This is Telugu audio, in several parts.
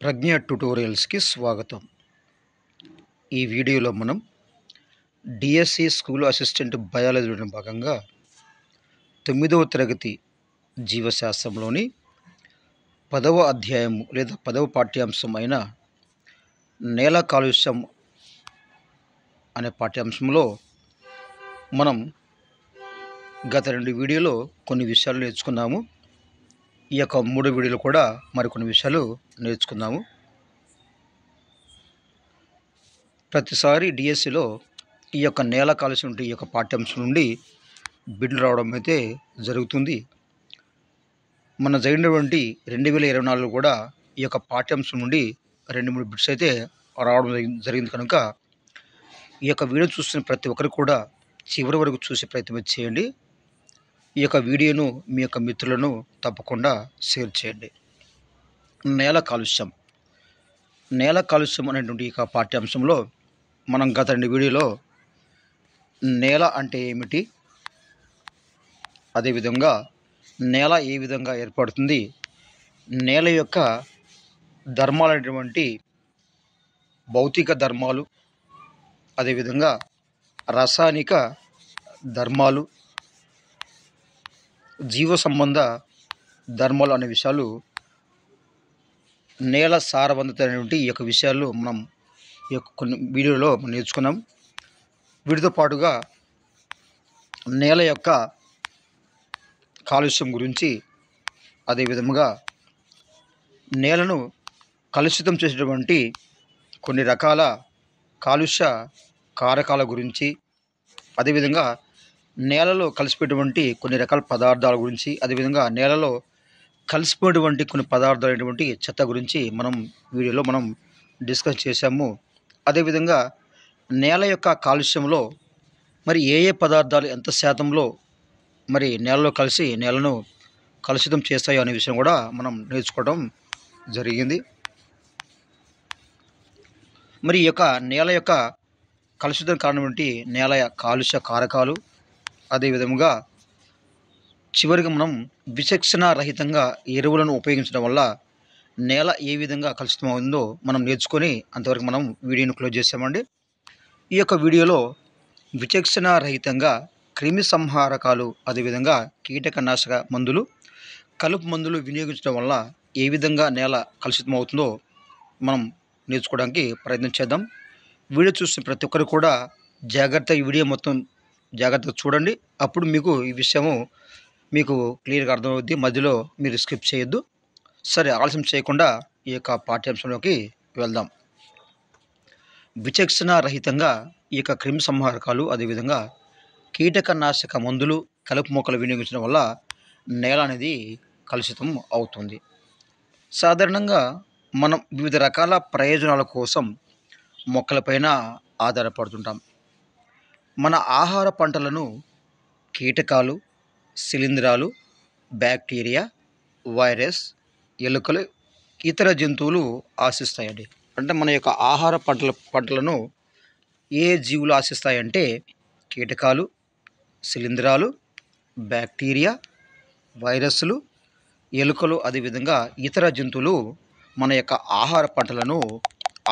ప్రజ్ఞ ట్యుటోరియల్స్కి స్వాగతం. ఈ వీడియోలో మనం డిఎస్సి స్కూల్ అసిస్టెంట్ బయాలజీలో భాగంగా 9వ తరగతి జీవశాస్త్రంలోని 10వ అధ్యాయము లేదా 10వ పాఠ్యాంశం అయిన నేల కాలుష్యం అనే పాఠ్యాంశంలో మనం గత 2 వీడియోలో కొన్ని విషయాలు నేర్చుకున్నాము. ఈ యొక్క 3 వీడియోలో కూడా మరికొన్ని విషయాలు నేర్చుకుందాము. ప్రతిసారి డిఎస్సిలో ఈ యొక్క నేల కాలుష్యం ఈ యొక్క పాఠ్యాంశం నుండి బిడ్లు రావడం అయితే జరుగుతుంది. మన జరిగినటువంటి 2024 కూడా ఈ యొక్క పాఠ్యాంశం నుండి 2-3 బిట్స్ అయితే రావడం జరిగింది కనుక ఈ యొక్క వీడియో చూస్తున్న ప్రతి ఒక్కరు కూడా చివరి వరకు చూసే ప్రయత్నం చేయండి. ఈ యొక్క వీడియోను మీ యొక్క మిత్రులను తప్పకుండా షేర్ చేయండి. నేల కాలుష్యం అనేటువంటి ఈ పాఠ్యాంశంలో మనం గత 2 వీడియోలో నేల అంటే ఏమిటి, అదేవిధంగా నేల ఏ విధంగా ఏర్పడుతుంది, నేల యొక్క ధర్మాలైనటువంటి భౌతిక ధర్మాలు, అదేవిధంగా రసాయనిక ధర్మాలు, జీవ సంబంధ ధర్మాలు అనే విషయాలు, నేల సారవంతత అనేటువంటి ఈ యొక్క విషయాలు మనం ఈ యొక్క కొన్ని వీడియోలో నేర్చుకున్నాం. వీటితో పాటుగా నేల యొక్క కాలుష్యం గురించి, అదేవిధంగా నేలను కలుషితం చేసేటువంటి కొన్ని రకాల కాలుష్య కారకాల గురించి, అదేవిధంగా నేలలో కలిసిపోయేటువంటి కొన్ని రకాల పదార్థాల గురించి, అదేవిధంగా నేలలో కలిసిపోయేటువంటి కొన్ని పదార్థాలు అయినటువంటి చెత్త గురించి మనం వీడియోలో డిస్కస్ చేశాము. అదేవిధంగా నేల యొక్క కాలుష్యంలో మరి ఏ పదార్థాలు ఎంత శాతంలో మరి నేలలో కలిసి నేలను కలుషితం చేస్తాయో అనే విషయం కూడా మనం నేర్చుకోవడం జరిగింది. మరి ఈ యొక్క నేల యొక్క కలుషితం కారణం నేల కాలుష్య కారకాలు, అదేవిధంగా చివరిగా మనం విచక్షణ రహితంగా ఎరువులను ఉపయోగించడం వల్ల నేల ఏ విధంగా కలుషితమవుతుందో మనం నేర్చుకొని అంతవరకు మనం వీడియోను క్లోజ్ చేసామండి. ఈ యొక్క వీడియోలో విచక్షణ రహితంగా క్రిమి సంహారకాలు, అదేవిధంగా కీటకనాశక మందులు, కలుపు మందులు వినియోగించడం వల్ల ఏ విధంగా నేల కలుషితమవుతుందో మనం నేర్చుకోవడానికి ప్రయత్నం చేద్దాం. వీడియో చూసిన ప్రతి ఒక్కరు కూడా ఈ వీడియో మొత్తం జాగ్రత్తగా చూడండి. అప్పుడు మీకు ఈ విషయము మీకు క్లియర్గా అర్థమవుద్ది. మధ్యలో మీరు స్కిప్ చేయొద్దు. సరే, ఆలస్యం చేయకుండా ఈ యొక్క పాఠ్యాంశంలోకి వెళ్దాం. విచక్షణ రహితంగా ఈ యొక్క క్రిమి సంహారకాలు, అదేవిధంగా కీటకనాశక మందులు, కలుపు మొక్కలు వినియోగించడం వల్ల నేల అనేది కలుషితం అవుతుంది. సాధారణంగా మనం వివిధ రకాల ప్రయోజనాల కోసం మొక్కలపైన ఆధారపడుతుంటాం. మన ఆహార పంటలను కీటకాలు, శిలీంధ్రాలు, బ్యాక్టీరియా, వైరస్, ఎలుకలు, ఇతర జంతువులు ఆశిస్తాయండి. అంటే మన యొక్క ఆహార పంటలను ఏ జీవులు ఆశిస్తాయంటే కీటకాలు, శిలీంధ్రాలు, బ్యాక్టీరియా, వైరస్లు, ఎలుకలు, అదేవిధంగా ఇతర జంతువులు మన యొక్క ఆహార పంటలను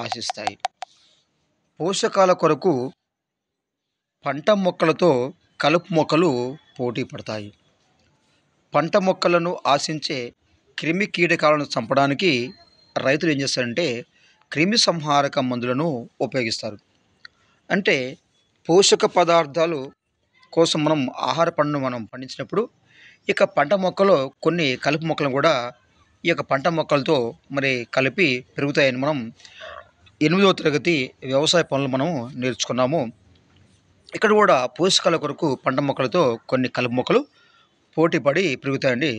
ఆశిస్తాయి. పోషకాల కొరకు పంట మొక్కలతో కలుపు మొక్కలు పోటీ పడతాయి. పంట మొక్కలను ఆశించే క్రిమి కీటకాలను చంపడానికి రైతులు ఏం చేస్తారంటే క్రిమి సంహారక మందులను ఉపయోగిస్తారు. అంటే పోషక పదార్థాలు కోసం మనం ఆహార పంటను పండించినప్పుడు ఇక పంట మొక్కలో కొన్ని కలుపు మొక్కలను కూడా ఈ యొక్క పంట మొక్కలతో మరి కలిపి పెరుగుతాయని మనం 8వ తరగతి వ్యవసాయ పనులు మనం నేర్చుకున్నాము. ఇక్కడ కూడా పోషకాల కొరకు పంట మొక్కలతో కొన్ని కలుపు మొక్కలు పోటీపడి పెరుగుతాయండి.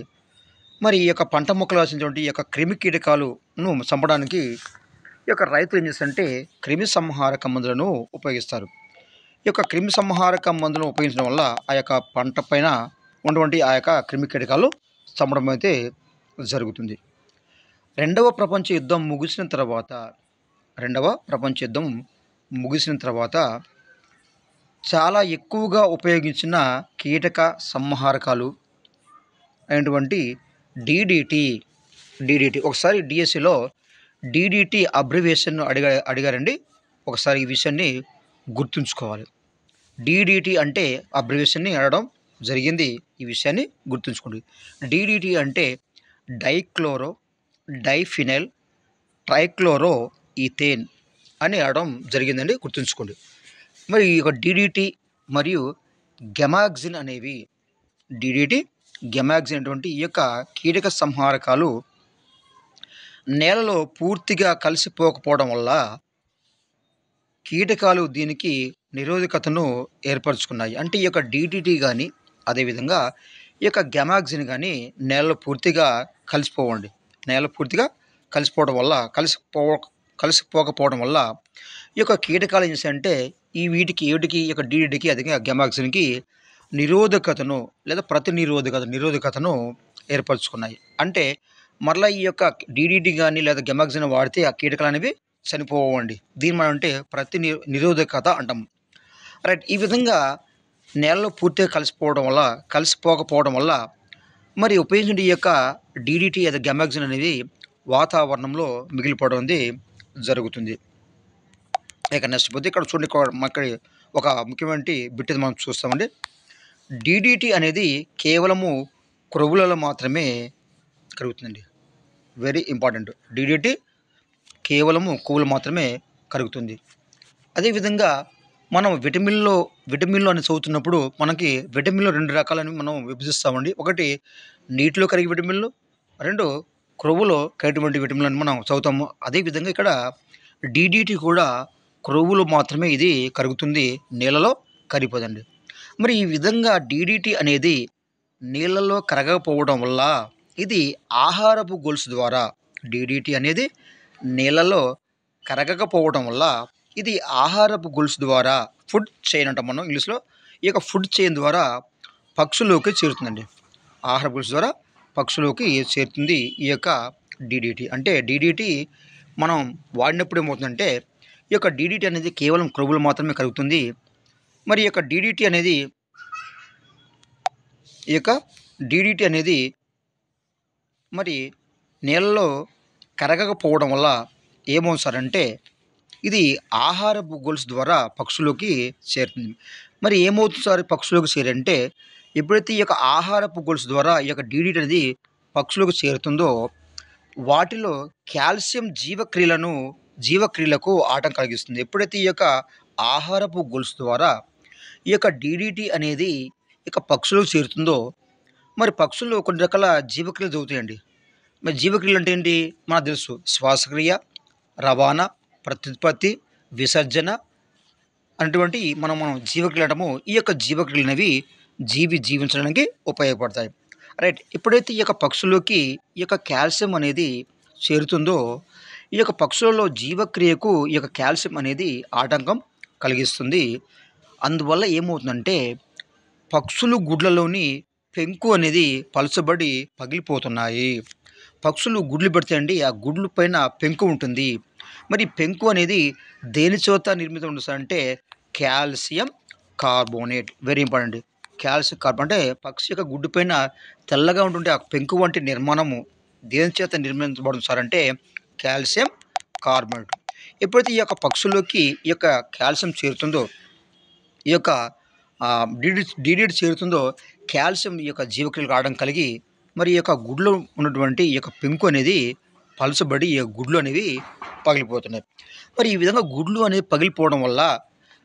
మరి ఈ యొక్క పంట మొక్కలు ఆశించినటువంటి ఈ యొక్క క్రిమి కీటకాలను చంపడానికి ఈ యొక్క రైతులు ఏం చేస్తారంటే క్రిమి సంహారక మందులను ఉపయోగిస్తారు. ఈ యొక్క క్రిమి సంహారక మందులను ఉపయోగించడం వల్ల ఆ యొక్క పంట పైన ఉన్నటువంటి ఆ యొక్క క్రిమి కీటకాలు చంపడం అయితే జరుగుతుంది. రెండవ ప్రపంచ యుద్ధం ముగిసిన తర్వాత చాలా ఎక్కువగా ఉపయోగించిన కీటక సంహారకాలు అయినటువంటి డిడిటి ఒకసారి డిఎస్సిలో డీడీటీ అబ్రివియేషన్ అడిగారండి. ఒకసారి ఈ విషయాన్ని గుర్తుంచుకోవాలి. డీడీటీ అంటే అబ్రివియేషన్‌ని అడగడం జరిగింది. ఈ విషయాన్ని గుర్తుంచుకోండి. డీడీటీ అంటే డైక్లోరో డైఫినైల్ ట్రైక్లోరో ఈథేన్ అని అనడం జరిగిందండి. గుర్తుంచుకోండి. మరి ఈ యొక్క డీడీటీ మరియు గెమాక్సిన్ అనేవి డీడీటీ, గెమాక్సిన్ అనేటువంటి ఈ యొక్క కీటక సంహారకాలు నేలలో పూర్తిగా కలిసిపోకపోవడం వల్ల కీటకాలు దీనికి నిరోధకతను ఏర్పరచుకున్నాయి. అంటే ఈ యొక్క డీడీటీ గాని, అదేవిధంగా ఈ యొక్క గెమాక్సిన్ గాని నేలలో పూర్తిగా కలిసిపోవండి. నేలలో పూర్తిగా కలిసిపోవడం వల్ల కలిసిపోకపోవడం వల్ల ఈ యొక్క కీటకాలు ఏం చేస్తాయంటే వీటికి ఈ యొక్క డీడీటీకి అదేవిధంగా గెమాక్సిన్‌కి నిరోధకతను లేదా నిరోధకతను ఏర్పరచుకున్నాయి. అంటే మరలా ఈ యొక్క డీడీటీ గాని లేదా గెమాక్సిన్ వాడితే ఆ కీటకాలనేవి చనిపోవండి. దీన్ని మనం అంటే నిరోధకత అంటాం. రైట్. ఈ విధంగా నేలలో పూర్తిగా కలిసిపోకపోవడం వల్ల మరి ఉపయోగించిన ఈ యొక్క డీడీటీ లేదా గెమాక్సిన్ అనేది వాతావరణంలో మిగిలిపోవడం అనేది జరుగుతుంది. ఇక నెక్స్ట్ పోతే ఇక్కడ చూడండి, ఇక్కడ ఒక ముఖ్యమైన బిట్ మనం చూస్తామండి. డీడీటీ అనేది కేవలము క్రొవ్వులలో మాత్రమే కరుగుతుందండి. Very important. డీడీటీ కేవలము కొవ్వులు మాత్రమే కరుగుతుంది. అదేవిధంగా మనం విటమిన్లు అని చదువుతున్నప్పుడు మనకి విటమిన్లు 2 రకాలని మనం విభజిస్తామండి. ఒకటి నీటిలో కరిగే విటమిన్లు, 2 క్రొవ్వులో కరిగేటువంటి విటమిన్లు అని మనం చదువుతాము. అదేవిధంగా ఇక్కడ డీడీటీ కూడా క్రొవ్వులు మాత్రమే ఇది కరుగుతుంది, నీళ్ళలో కరిగిపోదండి. మరి ఈ విధంగా డీడీటీ అనేది నీళ్ళలో కరగకపోవడం వల్ల ఇది ఆహారపు గొలుసు ద్వారా డీడీటీ అనేది నీళ్ళలో కరగకపోవడం వల్ల ఇది ఆహారపు గొలుసు ద్వారా ఫుడ్ చైన్ అంటాం మనం ఇంగ్లీష్‌లో. ఈ యొక్క ఫుడ్ చైన్ ద్వారా పక్షుల్లోకి చేరుతుందండి. ఆహారపు గొలుసు ద్వారా పక్షుల్లోకి చేరుతుంది ఈ యొక్క డీడీటీ. అంటే డీడీటీ మనం వాడినప్పుడు ఏమవుతుందంటే ఈ యొక్క డీడీటీ అనేది కేవలం క్రొవ్వులు మాత్రమే కరుగుతుంది. మరి ఈ యొక్క డీడీటీ అనేది మరి నీళ్ళలో కరగకపోవడం వల్ల ఏమవుతుంది సార్ అంటే ఇది ఆహారపు గొలుసు ద్వారా పక్షుల్లోకి చేరుతుంది. మరి ఏమవుతుంది సార్ పక్షుల్లోకి చేరంటే ఎప్పుడైతే ఈ యొక్క ఆహారపు గొలుసు ద్వారా ఈ యొక్క డీడీటీ అనేది పక్షులకు చేరుతుందో వాటిలో కాల్షియం జీవక్రియలకు ఆటంకం కలిగిస్తుంది. ఎప్పుడైతే ఈ యొక్క ఆహారపు గొలుసు ద్వారా ఈ యొక్క డీడీటీ అనేది ఇక పక్షులకు చేరుతుందో మరి పక్షుల్లో కొన్ని రకాల జీవక్రియలు జరుగుతాయండి. మరి జీవక్రియలు అంటే ఏంటి మనకు తెలుసు. శ్వాసక్రియ, రవాణా, ప్రత్యుత్పత్తి, విసర్జన అనేటువంటి మనం జీవక్రియలు అంటాము. ఈ యొక్క జీవక్రియలు అనేవి జీవించడానికి ఉపయోగపడతాయి. రైట్. ఎప్పుడైతే ఈ యొక్క పక్షుల్లోకి ఈ యొక్క కాల్షియం అనేది చేరుతుందో ఈ యొక్క పక్షులలో జీవక్రియకు ఈ యొక్క కాల్షియం అనేది ఆటంకం కలిగిస్తుంది. అందువల్ల ఏమవుతుందంటే పక్షులు గుడ్లలోని పెంకు అనేది పలుచబడి పగిలిపోతున్నాయి. పక్షులు గుడ్లు పెడతాయండి, ఆ గుడ్ల పైన పెంకు ఉంటుంది. మరి పెంకు అనేది దేని చేత నిర్మితం ఉంటుంది అంటే calcium carbonate. Very important. Calcium carbonate అంటే పక్షి యొక్క గుడ్డు పైన తెల్లగా ఉంటుంటే ఆ పెంకు వంటి నిర్మాణము దేని చేత నిర్మించబడుతుంది సార్ అంటే కాల్షియం కార్బోనేట్. ఎప్పుడైతే ఈ యొక్క పక్షుల్లోకి ఈ యొక్క కాల్షియం చేరుతుందో ఈ యొక్క డీడీటీ చేరుతుందో కాల్షియం ఈ యొక్క జీవక్రియలకు ఆటంకం కలిగి మరి ఈ యొక్క గుడ్లో ఉన్నటువంటి ఈ యొక్క పెంకు అనేది పలుచబడి ఈ గుడ్లు అనేవి పగిలిపోతున్నాయి. మరి ఈ విధంగా గుడ్లు అనేవి పగిలిపోవడం వల్ల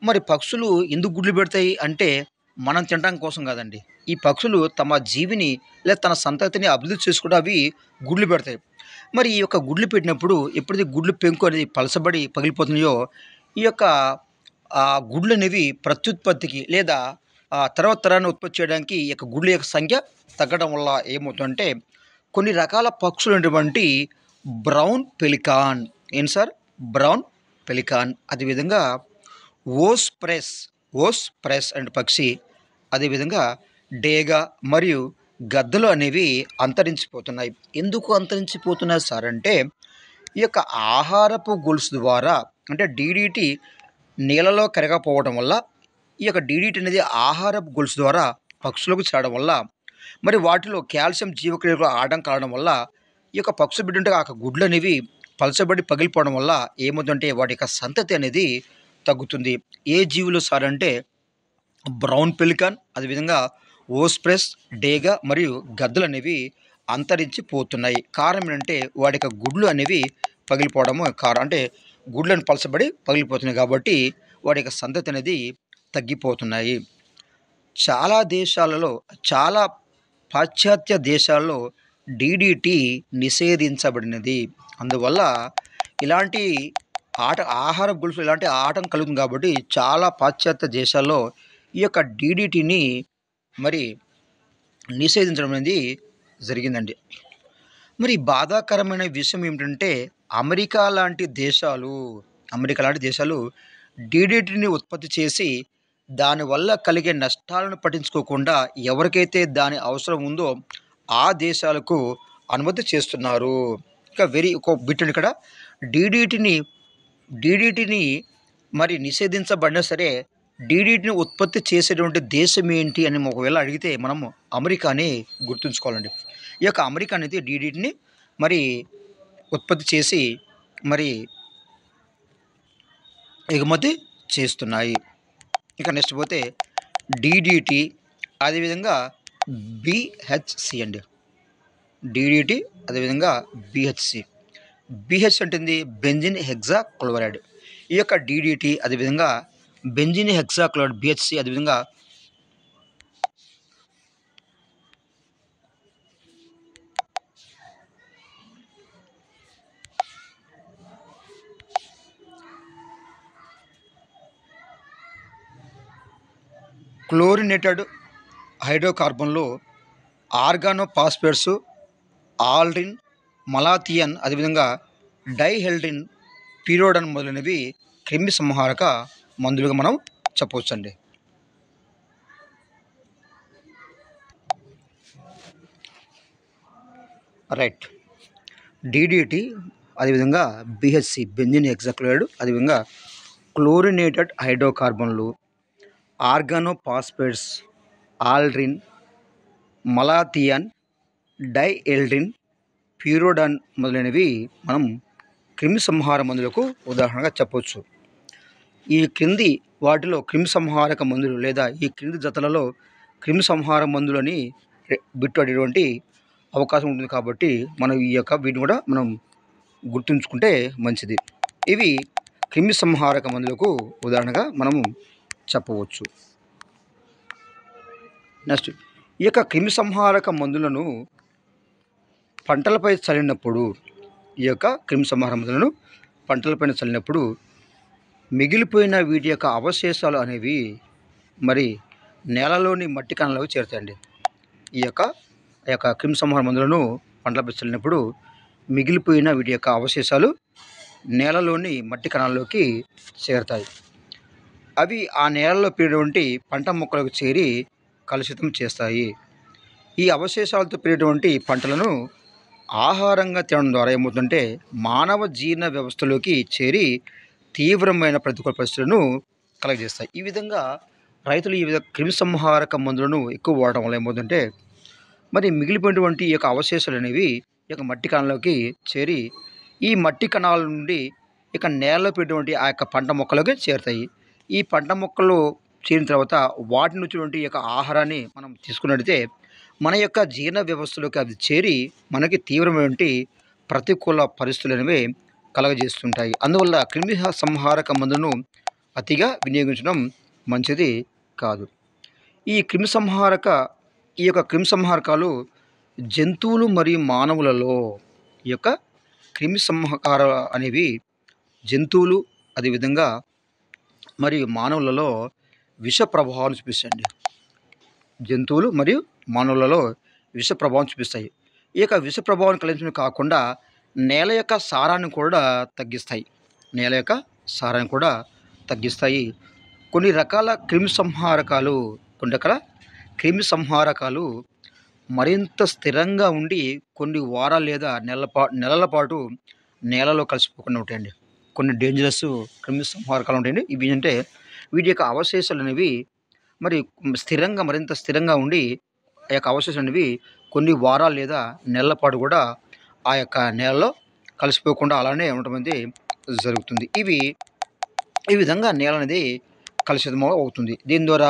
మరి పక్షులు ఎందుకు గుడ్లు పెడతాయి అంటే మనం తినడం కోసం కాదండి. ఈ పక్షులు తమ జీవిని లేదా తన సంతతిని అభివృద్ధి చేసుకుంటూ అవి గుడ్లు పెడతాయి. మరి ఈ యొక్క గుడ్లు పెట్టినప్పుడు ఎప్పుడైతే గుడ్లు పెంకు అనేది పలసబడి పగిలిపోతున్నాయో ఈ యొక్క గుడ్లు అనేవి ప్రత్యుత్పత్తికి లేదా తర్వాత తరాన్ని ఉత్పత్తి చేయడానికి ఈ యొక్క గుడ్ల యొక్క సంఖ్య తగ్గడం వల్ల ఏమవుతుందంటే కొన్ని రకాల పక్షులు ఉన్నటువంటి బ్రౌన్ పెలికాన్ ఏంటి సార్ బ్రౌన్ పెలికాన్, అదేవిధంగా ఓస్ ప్రెస్ అనే పక్షి, అదేవిధంగా డేగా మరియు గద్దలు అనేవి అంతరించిపోతున్నాయి. ఎందుకు అంతరించిపోతున్నాయి సార్ అంటే ఈ యొక్క ఆహారపు గొలుసు ద్వారా అంటే డీడీటీ నీళ్ళలో కరగకపోవడం వల్ల ఈ యొక్క డీడీటీ అనేది ఆహారపు గొలుసు ద్వారా పక్షులకు చేరడం వల్ల మరి వాటిలో కాల్షియం జీవక్రియకు ఆటంకం కావడం వల్ల ఈ యొక్క పక్షులు బిడ్డంటే ఆ గుడ్లు అనేవి పలచబడి పగిలిపోవడం వల్ల ఏమవుతుందంటే వాటి యొక్క సంతతి అనేది తగ్గుతుంది. ఏ జీవులు సార్ అంటే బ్రౌన్ పెలికాన్, అదేవిధంగా ఓస్ప్రెస్, డేగ మరియు గద్దలనేవి అంతరించి పోతున్నాయి. కారణం ఏంటంటే వాటి యొక్క గుడ్లు అనేవి పగిలిపోవడము అంటే గుడ్లను పలచబడి పగిలిపోతున్నాయి కాబట్టి వాటి యొక్క సంతతి అనేది తగ్గిపోతున్నాయి. చాలా దేశాలలో, చాలా పాశ్చాత్య దేశాల్లో డీడీటీ నిషేధించబడినది. అందువల్ల ఇలాంటి ఆహార గొలుసులో ఇలాంటి ఆటంకం కలుగుతుంది కాబట్టి చాలా పాశ్చాత్య దేశాల్లో ఈ యొక్క డీడీటీని మరి నిషేధించడం అనేది జరిగిందండి. మరి బాధాకరమైన విషయం ఏమిటంటే అమెరికా లాంటి దేశాలు డీడీటీని ఉత్పత్తి చేసి దానివల్ల కలిగే నష్టాలను పట్టించుకోకుండా ఎవరికైతే దాని అవసరం ఉందో ఆ దేశాలకు అనుమతి చేస్తున్నారు. ఇంకా ఒక బిట్ అండి ఇక్కడ. డీడీటీని డీడీటీని మరి నిషేధించబడినా సరే డీడీటీని ఉత్పత్తి చేసేటువంటి దేశం ఏంటి అని ఒకవేళ అడిగితే మనము అమెరికాని గుర్తుంచుకోవాలండి. ఈ యొక్క అమెరికా అనేది డీడీటీని మరి ఉత్పత్తి చేసి మరి ఎగుమతి చేస్తున్నాయి. ఇక నెక్స్ట్ పోతే డీడీటీ, అదేవిధంగా బిహెచ్సి అండి. డీడీటీ అదేవిధంగా బిహెచ్సి. బిహెచ్ అంటే బెంజిన్ హెక్సా క్లోరైడ్. ఈ యొక్క డీడీటీ అదేవిధంగా బెంజిన్ హెక్సా క్లోరైడ్ బిహెచ్సి అదేవిధంగా క్లోరినేటెడ్ హైడ్రోకార్బన్లు ఆర్గానోఫాస్ఫేట్స్, ఆల్రిన్, మలాథియన్, అదేవిధంగా డైహెల్డిన్, పిరోడన్ మొదలైనవి క్రిమి సంహారక మందులుగా మనం చెప్పవచ్చండి. రైట్. డీడీటీ అదేవిధంగా బిహెచ్సి బెంజిన్ హెక్సాక్లోరైడ్, అదేవిధంగా క్లోరినేటెడ్ హైడ్రోకార్బన్లు, ఆర్గానోఫాస్ఫేట్స్, ఆల్రిన్, మలాథియన్, డైఎల్డిన్, ప్యూరోడాన్ మొదలైనవి మనం క్రిమి సంహార మందులకు ఉదాహరణగా చెప్పవచ్చు. ఈ క్రింది వాటిలో క్రిమి సంహారక మందులు లేదా ఈ క్రింది జతలలో క్రిమి సంహార మందులని బిట్టేటువంటి అవకాశం ఉంటుంది కాబట్టి మనం వీటిని కూడా మనం గుర్తుంచుకుంటే మంచిది. ఇవి క్రిమి సంహారక మందులకు ఉదాహరణగా మనము చెప్పవచ్చు. నెక్స్ట్, ఈ యొక్క క్రిమి సంహారక మందులను పంటలపై చల్లినప్పుడు మిగిలిపోయిన వీటి యొక్క అవశేషాలు అనేవి మరి నేలలోని మట్టి కణాలకు చేరుతాయండి. ఈ యొక్క క్రిమి సంహార మందులను పంటలపై చల్లినప్పుడు మిగిలిపోయిన వీటి యొక్క అవశేషాలు నేలలోని మట్టి కణాల్లోకి చేరుతాయి. అవి ఆ నేలలో పెరిగినటువంటి పంట మొక్కలకు చేరి కలుషితం చేస్తాయి. ఈ అవశేషాలతో పెరిగినటువంటి పంటలను ఆహారంగా తినడం ద్వారా ఏమవుతుందంటే మానవ జీర్ణ వ్యవస్థలోకి చేరి తీవ్రమైన ప్రతికూల పరిస్థితులను కలుగజేస్తాయి. ఈ విధంగా రైతులు ఈ విధంగా క్రిమి సంహారక మందులను ఎక్కువ వాడటం వల్ల ఏమవుతుందంటే మరి మిగిలిపోయినటువంటి ఈ యొక్క అవశేషాలు అనేవి ఈ యొక్క మట్టి కణాల్లోకి చేరి ఈ మట్టి కణాల నుండి ఇక నేలలో పెట్టినటువంటి ఆ యొక్క పంట మొక్కలకి చేరుతాయి. ఈ పంట మొక్కలు చేరిన తర్వాత వాటి నుంచి ఈ యొక్క ఆహారాన్ని మనం తీసుకున్నట్టయితే మన యొక్క జీర్ణ వ్యవస్థలోకి అది చేరి మనకి తీవ్రమైనటువంటి ప్రతికూల పరిస్థితులు అనేవి కలగజేస్తుంటాయి. అందువల్ల క్రిమి సంహారక మందును అతిగా వినియోగించడం మంచిది కాదు. ఈ యొక్క క్రిమి సంహారకాలు జంతువులు మరియు మానవులలో ఈ యొక్క క్రిమి సంహారాలు అనేవి జంతువులు అదేవిధంగా మరియు మానవులలో విష ప్రభావాలు చూపిస్తాయండి. జంతువులు మరియు మానవులలో విష ప్రభావం చూపిస్తాయి. ఈ యొక్క విష ప్రభావం కలిగించడం కాకుండా నేల యొక్క సారాన్ని కూడా తగ్గిస్తాయి. కొన్ని రకాల క్రిమి సంహారకాలు మరింత స్థిరంగా ఉండి కొన్ని వారాలు లేదా నెలల పాటు నేలలో కలిసిపోకుండా ఉంటాయండి. కొన్ని డేంజరస్ క్రిమి సంహారకాలు ఉంటాయండి. ఇవి అంటే వీటి యొక్క అవశేషాలు అనేవి మరి మరింత స్థిరంగా ఉండి ఆ యొక్క అవశేషాలు అనేవి కొన్ని వారాలు లేదా నెలల పాటు కూడా ఆ యొక్క నేలలో కలిసిపోకుండా అలానే ఉండటం అనేది జరుగుతుంది. ఈ విధంగా నేల అనేది కలుషితం అవుతుంది. దీని ద్వారా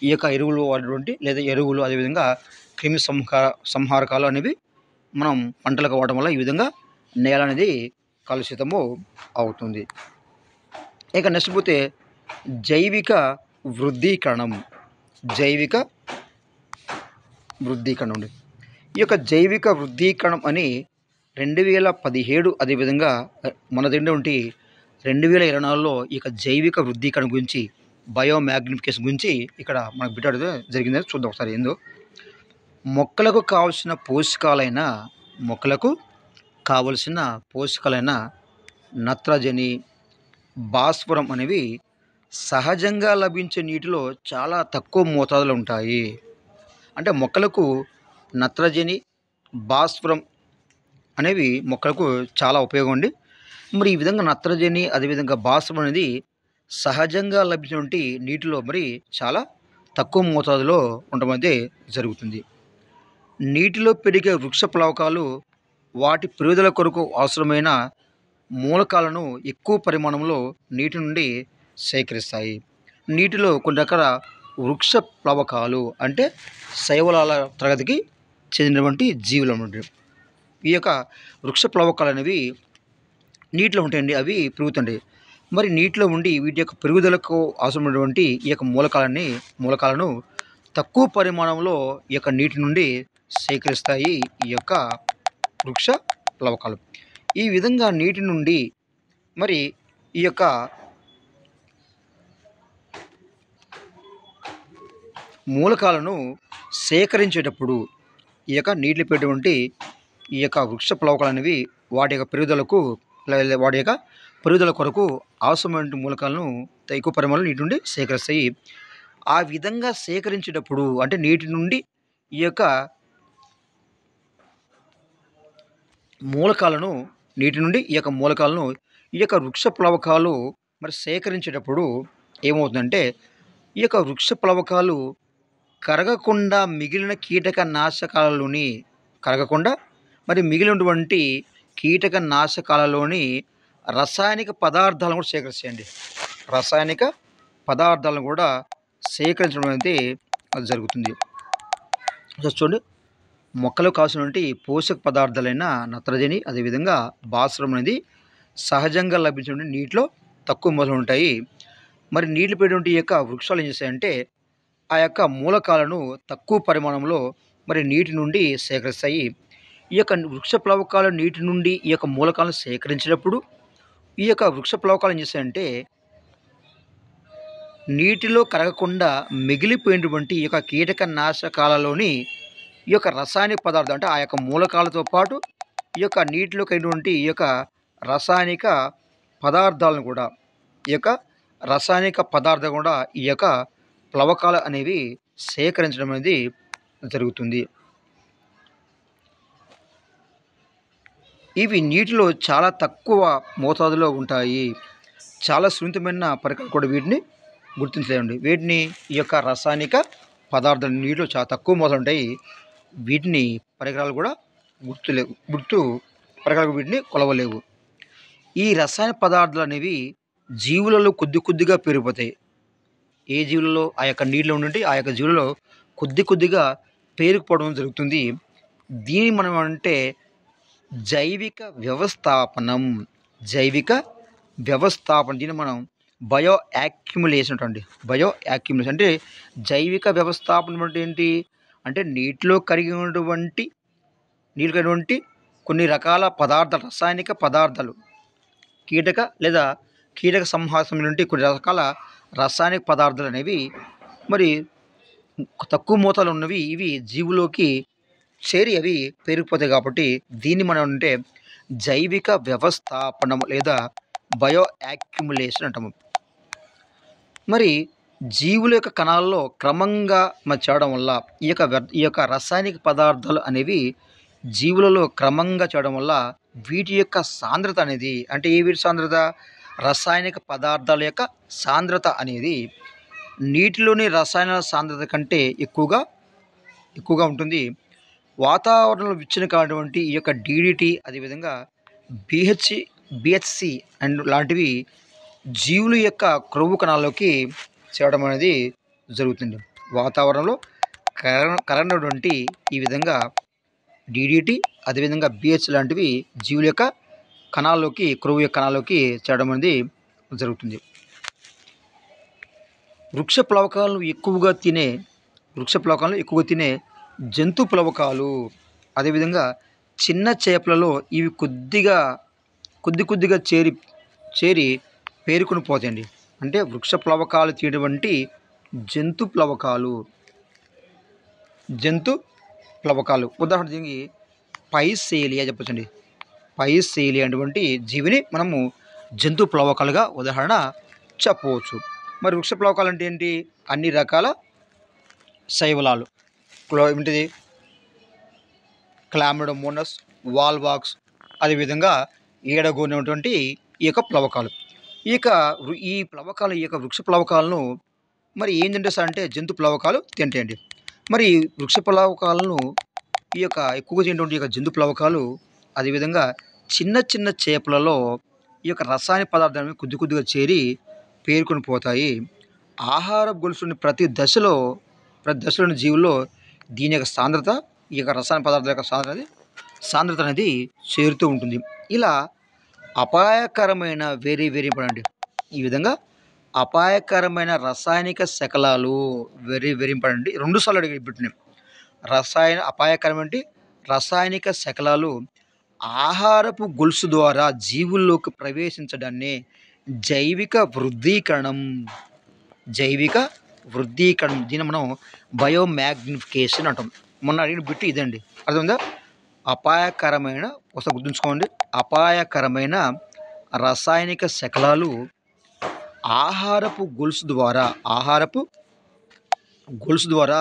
ఈ యొక్క ఎరువులు వాడినటువంటి లేదా ఎరువులు అదేవిధంగా క్రిమి సంహారకాలు అనేవి మనం పంటలకు వాడడం వల్ల ఈ విధంగా నేల అనేది కలుషితము అవుతుంది. ఇక నెక్స్ట్ పోతే జైవిక వృద్ధీకరణం. జైవిక వృద్ధీకరణం అండి. ఈ యొక్క జైవిక వృద్ధీకరణం అని 2017 అదేవిధంగా మన దగ్గర 2024లో ఈ యొక్క జైవిక వృద్ధీకరణ గురించి బయోమాగ్నిఫికేషన్ గురించి ఇక్కడ మనకు బిట్టడం జరిగిందని చూద్దాం ఒకసారి ఏందో. మొక్కలకు కావలసిన పోషకాలైన నత్రజని, భాస్వరం అనేవి సహజంగా లభించే నీటిలో చాలా తక్కువ మోతాదులో ఉంటాయి. అంటే మొక్కలకు నత్రజని, భాస్వరం అనేవి మొక్కలకు చాలా ఉపయోగం అండి. మరి ఈ విధంగా నత్రజని అదేవిధంగా భాస్వరం అనేది సహజంగా లభించినటువంటి నీటిలో మరి చాలా తక్కువ మోతాదులో ఉండడం అనేది జరుగుతుంది. నీటిలో పెరిగే వృక్ష ప్లవకాలు వాటి పెరుగుదల కొరకు అవసరమైన మూలకాలను ఎక్కువ పరిమాణంలో నీటి నుండి సేకరిస్తాయి. నీటిలో కొన్ని రకాల వృక్ష ప్లవకాలు అంటే శైవలాల తరగతికి చెందినటువంటి జీవులు అన్నమాట. ఈ యొక్క వృక్ష ప్లవకాలు అనేవి నీటిలో ఉంటాయండి, అవి పెరుగుతుంటాయి. మరి నీటిలో ఉండి వీటి యొక్క పెరుగుదలకు అవసరమైనటువంటి ఈ యొక్క మూలకాలను తక్కువ పరిమాణంలో ఈ యొక్క నీటి నుండి సేకరిస్తాయి ఈ యొక్క వృక్ష ప్లవకాలు. ఈ విధంగా నీటి నుండి మరి ఈ యొక్క మూలకాలను సేకరించేటప్పుడు ఈ యొక్క నీటిలో పెట్టేటువంటి ఈ యొక్క వృక్ష ప్లవకాలు అనేవి వాటి యొక్క పెరుగుదల కొరకు అవసరమైన మూలకాలను ఎక్కువ పరిమాణంలో నీటి నుండి సేకరిస్తాయి. ఆ విధంగా సేకరించేటప్పుడు అంటే నీటి నుండి ఈ యొక్క మూలకాలను ఈ యొక్క వృక్ష ప్లవకాలు మరి సేకరించేటప్పుడు ఏమవుతుందంటే ఈ యొక్క వృక్ష ప్లవకాలు కరగకుండా మిగిలినటువంటి కీటకనాశకాలలోని రసాయనిక పదార్థాలను కూడా సేకరిస్తాయండి. రసాయనిక పదార్థాలను కూడా సేకరించడం అనేది అది జరుగుతుంది. చూడండి, మొక్కలకు కావాల్సినటువంటి పోషక పదార్థాలైన నత్రజని అదేవిధంగా భాస్వరం అనేది సహజంగా లభించే నీటిలో తక్కువ మొదలు ఉంటాయి. మరి నీటిలో పెట్టినటువంటి ఈ యొక్క వృక్షాలు ఏం చేస్తాయంటే ఆ యొక్క మూలకాలను తక్కువ పరిమాణంలో మరి నీటి నుండి సేకరిస్తాయి. ఈ యొక్క వృక్ష ప్లవకాలు నీటి నుండి ఈ యొక్క మూలకాలను సేకరించినప్పుడు ఈ యొక్క వృక్ష ప్లవకాలు ఏం చేస్తాయంటే నీటిలో కరగకుండా మిగిలిపోయినటువంటి ఈ యొక్క కీటకనాశకాలలోని ఈ యొక్క రసాయనిక పదార్థం అంటే ఆ యొక్క మూలకాలతో పాటు ఈ యొక్క నీటిలో కలిగినటువంటి ఈ యొక్క రసాయనిక పదార్థాలను కూడా ఈ యొక్క ప్లవకాలు అనేవి సేకరించడం అనేది జరుగుతుంది. ఇవి నీటిలో చాలా తక్కువ మోతాదులో ఉంటాయి. చాలా సున్నితమైన పరికరాలు కూడా వీటిని గుర్తించలేమండి. ఈ యొక్క రసాయనిక పదార్థాలు నీటిలో చాలా తక్కువ మోతాదు ఉంటాయి. వీటిని పరికరాలు కూడా వీటిని కొలవలేవు. ఈ రసాయన పదార్థాలు అనేవి జీవులలో కొద్దిగా పెరిగిపోతాయి. ఏ జీవులలో ఆ యొక్క నీటిలో ఉండి ఆ యొక్క జీవులలో కొద్దిగా పేరుకుపోవడం జరుగుతుంది. దీన్ని మనం అంటే జైవిక వ్యవస్థాపనం. దీన్ని మనం బయో యాక్యుములేషన్ అంటే జైవిక వ్యవస్థాపనం అంటే ఏంటి అంటే నీటిలో కరిగినటువంటి కొన్ని రకాల పదార్థాలు, రసాయనిక పదార్థాలు, కీటక సంహారం నుండి కొన్ని రకాల రసాయనిక పదార్థాలు అనేవి మరి తక్కువ మోతాదులో ఉన్నవి ఇవి జీవులోకి చేరి అవి పెరిగిపోతాయి. కాబట్టి దీన్ని మనం అంటే జైవిక వ్యవస్థాపనం లేదా బయో యాక్యుములేషన్ అంటాము. మరి జీవుల యొక్క కణాల్లో క్రమంగా చేరడం వల్ల ఈ యొక్క రసాయనిక పదార్థాలు అనేవి జీవులలో క్రమంగా చేయడం వల్ల వీటి యొక్క సాంద్రత అనేది అంటే వీటి సాంద్రత రసాయనిక పదార్థాల యొక్క సాంద్రత అనేది నీటిలోని రసాయన సాంద్రత కంటే ఎక్కువగా ఉంటుంది. వాతావరణంలో విచ్ఛిన్న కానటువంటి ఈ యొక్క DDT అదేవిధంగా బీహెచ్ బీహెచ్‌సి అండ్ లాంటివి జీవుల యొక్క క్రొవ్వు కణాల్లోకి చేరడం అనేది జరుగుతుంది. వాతావరణంలో కరగినటువంటి ఈ విధంగా డీడీటీ అదేవిధంగా బీహెచ్ లాంటివి జీవుల యొక్క కణాల్లోకి క్రొవ్వు యొక్క కణాల్లోకి చేరడం అనేది జరుగుతుంది. వృక్ష ప్లవకాలను ఎక్కువగా తినే జంతు ప్లవకాలు అదేవిధంగా చిన్న చేపలలో ఇవి కొద్దిగా చేరి పేరుకొని పోతాయండి. అంటే వృక్ష ప్లవకాలు తీయటువంటి జంతు ప్లవకాలు జంతు ప్లవకాలు ఉదాహరణ దీనికి పైసేలియా చెప్పొచ్చండి. పైసేలియా అటువంటి జీవిని మనము జంతు ప్లవకాలుగా ఉదాహరణ చెప్పవచ్చు. మరి వృక్ష ప్లవకాలు అంటే ఏంటి? అన్ని రకాల శైవలాలు ఏంటిది క్లామిడోమోనస్, వాల్వాక్స్ అదేవిధంగా ఏడగోనటువంటి ఈ యొక్క ప్లవకాలు. ఈ వృక్ష ప్లవకాలను మరి ఏం తింటాయి సార్ అంటే జంతు ప్లవకాలు తింటాయండి. మరి వృక్ష ప్లవకాలను ఎక్కువగా తినేటువంటి ఈ యొక్క జంతు ప్లవకాలు అదేవిధంగా చిన్న చిన్న చేపలలో ఈ యొక్క రసాయన పదార్థాలను కొద్దిగా చేరి పేరుకొని పోతాయి. ఆహార గొలుసులోని ప్రతి దశలోని జీవుల్లో దీని యొక్క సాంద్రత ఈ యొక్క రసాయన పదార్థాల యొక్క సాంద్రత అనేది చేరుతూ ఉంటుంది. ఇలా అపాయకరమైన వెరీ వెరీ ఇంపార్టెంట్. ఈ విధంగా అపాయకరమైన రసాయనిక శకలాలు వెరీ వెరీ ఇంపార్టెంట్. 2 సార్లు అడిగి పెట్టినాం. అపాయకరమైన రసాయనిక శకలాలు ఆహారపు గొలుసు ద్వారా జీవుల్లోకి ప్రవేశించడాన్ని జైవిక వృద్ధీకరణం దీన్ని మనం బయోమాగ్నిఫికేషన్ అంటాం. మొన్న అడిగిన బిట్టు ఇదండి. అర్థమైందా? ఒకసారి గుర్తుంచుకోండి. అపాయకరమైన రసాయనిక శకలాలు ఆహారపు గొలుసు ద్వారా